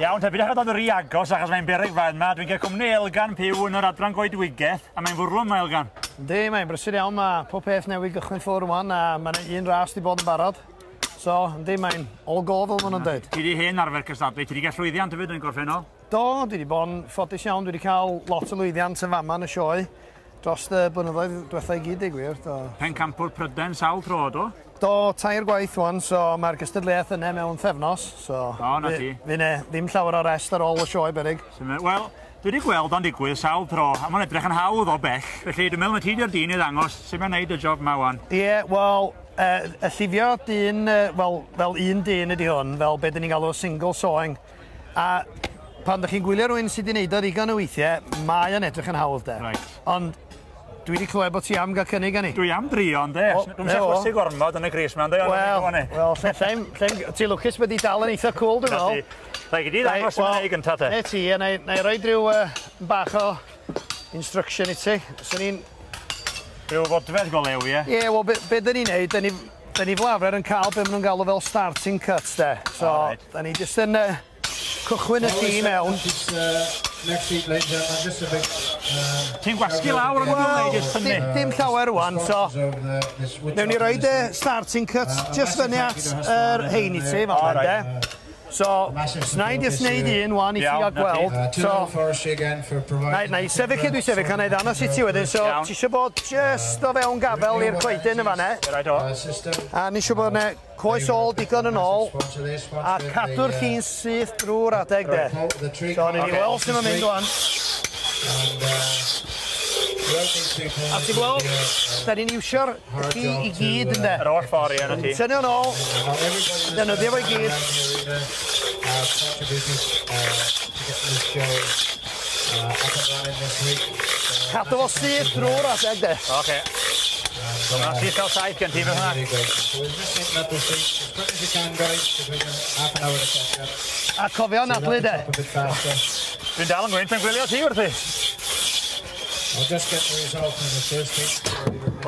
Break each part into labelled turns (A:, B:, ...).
A: Iawn, te bydych dod yn rhy agos achos mae'n beryg fan yma. Dwi'n cael cwmni Elgan Pyw yn yr adran goedwigaeth a mae'n fwrlwm mae Elgan.
B: Yndi, mae'n brysur iawn, mae pob peth newydd gychwyn ffwrdd rwan a mae'n un ras di bod yn barod. So, yndi, mae'n all go fel maen nhw'n dweud.
A: Ti di hen arfer cystadlu, ti di gael llwyddiant hefyd yn gorffennol?
B: Do, dwi di bod yn ffodus iawn, dwi di cael lot o lwyddiant yn fama yn y sioe. Dros y blynyddoedd diwethaf i gyd i gwir.
A: Pencampwr Pryden, sawl tro, do?
B: Do, tair gwaith wan, so mae'r gystadleuaeth yna mewn thefnos. So,
A: na ti.
B: Fi ddim llawer o rest ar ôl y sioe berig.
A: Wel, dwi wedi gweld o'n digwydd sawl tro, a mae'n edrych yn hawdd o bell. Felly, dwi'n meddwl mae ti di'r dyn i ddangos sut mae'n neud y job yma wan.
B: Ie, wel, y llifio dyn, fel un dyn ydi hwn, fel beth ni'n galw single sewing. A pan ydych chi'n gwylio rhywun sydd wedi gwneud o ddigon o weithiau, mae yn edrych yn hawdd de. Ond dwi wedi clywed bod ti am gael cynnig ani.
A: Dwi am drio, ynddo. Dwi'n meddwl chwysu gormod yn y gris yma, ynddo.
B: Wel, ti lwcus bod i dal yn eitha cool, dwi'n meddwl.
A: Rhaid i di ddangos yma ei gyntaf te.
B: Ne ti, na i roi rhyw bach o instruction i ti.
A: Rhyw fodfedd golew, ie?
B: Ie, wel, be dyn ni'n neud, dyn ni fel arfer yn cael be maen nhw'n galw fel starting cuts, de. So, dyn ni jyst yn cychwyn y tîm mewn.
A: Ti'n gwasgu lawr yn gwneud jyst hynny?
B: Dim llawer rwan, so newn ni roed y starting cuts just fyny at yr hein i ti, fel de. So, na i jyst neud un wan i chi gael gweld. So, na i sefyll lle dwi sefyll, a na i ddanos i ti wedyn. So, ti eisiau bod just o fewn gafel i'r coedyn y fanne. A ni eisiau bod yna coes ôl digon yn ôl, a cadw'r llun syth drwy'r adeg de. So, ni ni weld sy'n mynd o'n. A ti'n gweld, da ni'n iwsio'r chi i gyd yn de.
A: Yr oll ffordd i yn y ti.
B: Tynnu o'n ôl, dynyddio fo i gyd. Cadw fo syth drwy'r adeg de.
A: Oce. Dyna sy'n cael saith gen ti fe hwnna.
B: A cofio nadlu de.
A: Dwi'n dal yn gwynt yn gwylio ti wrthi.
C: I'll just get the result in the first hit.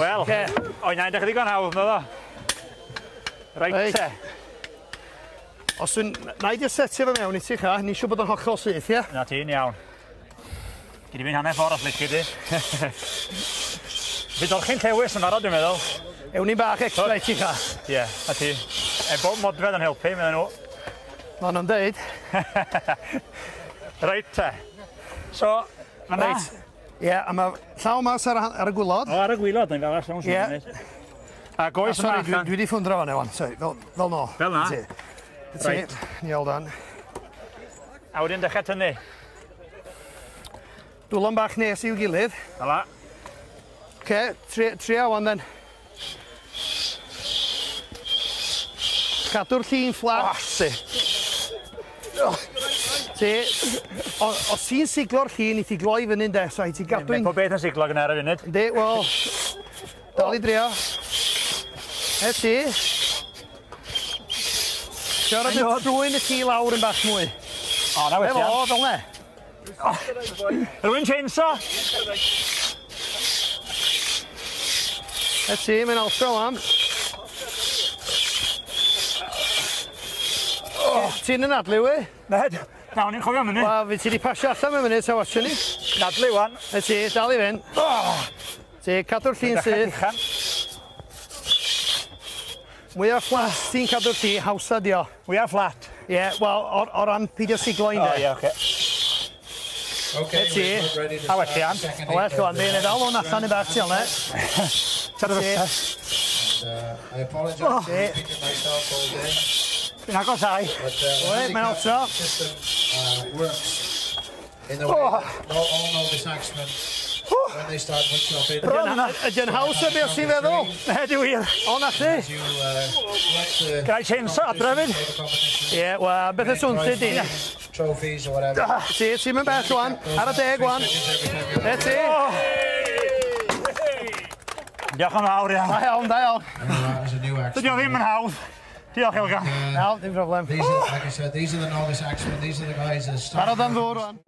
A: Wel, o'i na'n dechrau digon hawdd, no ddo? Reit te.
B: Os dwi'n na i di setio fe mewn i ti cha, ni eisiau bod yn hollol syth, ie?
A: Na ti'n iawn. Gyd i fi'n hanner ffordd os licio di. Fi dorchi'n llewis yn arod, dwi'n meddwl.
B: Ewn ni'n bach extra i ti cha.
A: Ie, na ti. Bob modfedd yn helpu, meddyn nhw.
B: Ma' nhw'n deud.
A: Reit te. So, fan'na.
B: Ie, a mae llaw mas ar y gwylod.
A: O, ar y gwylod, ni'n fel llawn sy'n mynd. A goes yma allan.
B: Dwi wedi ffwndro fan ewan, sori, fel no.
A: Fel na?
B: Reit. Ni hold on.
A: A wedyn dechrau tynnu.
B: Dwlon bach nes i'w gilydd.
A: Ala.
B: Oce, tria wan then. Cadw'r llun fflat. Os ti'n siglo'r llun, i ti gloi fyny'n de, so i ti gadw'n...
A: Po beth yn siglo gyda ar y funud?
B: Ynddi, wel, dal i drio. Ti. Siarad yn trwy'n y ti lawr yn bach mwy.
A: O, na wedi.
B: Efo, fel ne.
A: Rwy'n chainsaw?
B: Ti, mae'n altro am. Ti'n yn adlu, we?
A: Ned, nawn ni'n chofio mynu.
B: Wel, fi ti di pasio allan mewn munud, ta watcha ni.
A: Nadlu wan.
B: Ti, dal i fynd. Ti, cadw'r llun sydd. Mwy o fflat ti'n cadw'r llun, hawsa di o.
A: Mwy o fflat?
B: Ie, wel, o ran pidio siglo un de.
A: O, ie, oce.
B: Ti.
A: A well iawn.
B: O well iawn, fi'n edrych o'n allan i bach ti o'n e.
C: I apologise for repeating myself all day.
A: Fi'n agos ai.
B: Mae'n altro.
C: Works in the way that all novice axemen, when they start workshopping.
B: Ydy'n haws o beth sy'n feddwl?
A: Ne, di wir.
B: O, na chi.
A: Gai chainsaw adre fyd?
B: Ie, wel, beth y swnti di?
C: Trophies or whatever.
B: Ti'n mynd bell wan, ar y deg wan. Ti.
A: Diolch yn fawr iawn.
B: Da iawn, da iawn.
A: Dydi o ddim yn hawdd. Diolch, Elgan.
B: Iawn, dim problem.
C: Like I said, these are the novice axemen. These are the guys that start.
B: Barod am ddŵr wan.